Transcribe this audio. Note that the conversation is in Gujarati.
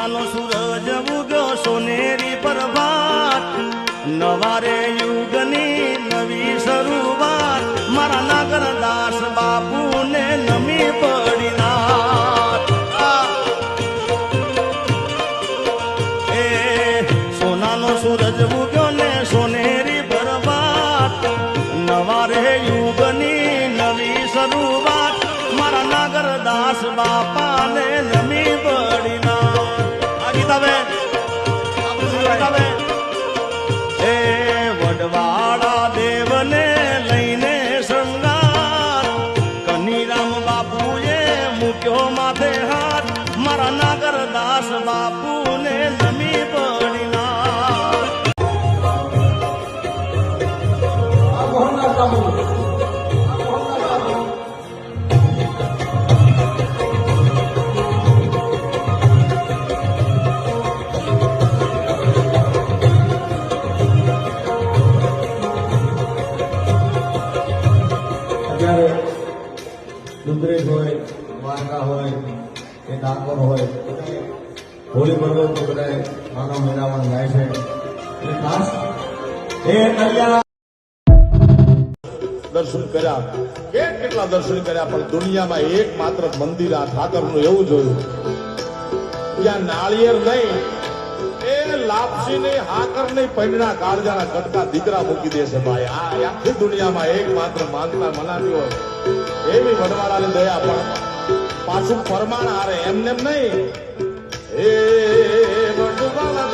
સોનાનો સૂરજ ઉગ્યો સોનેરી પ્રભાત, નવારે યુગની નવી શરૂઆત, મારા નાગરદાસ બાપુને નમી પડી નાથ. એ સોનાનો સૂરજ ઉગ્યો ને સોનેરી પ્રભાત, નવારે યુગની નવી શરૂઆત, મારા નાગરદાસ બાપાને નમી પડી નાથ. આ ગીત આવે એ વડવાળા દેવને લઈને શૃંગાર, કનીરામ બાપુએ મૂક્યો માથે હાથ, મારા નાગરદાસ બાપુને નમી પડી નાથ. અત્યારે રુદ્રેશ હોય, દ્વારકા હોય કે ડાકોર હોય, હોળી પર્વ તો બધા માનવ મેળાવણ જાય છે. એટલે ખાસ એ દર્શન કર્યા, કેટલા દર્શન કર્યા, પણ દુનિયામાં એક માત્ર મંદિર આ ઠાકરનું એવું જોયું જ્યાં નાળિયેર નહીં, એ લાપસી નહીં, હાકર નહીં, પૈંડના કાળજાના કટકા દીકરા મૂકી દેશે ભાઈ. આ આખી દુનિયામાં એક માત્ર માનતા મનાવી હોય એવી વડવાળાની દયા. પણ પાછું પરમાણ હારે એમને નહીં. એ વડવાળા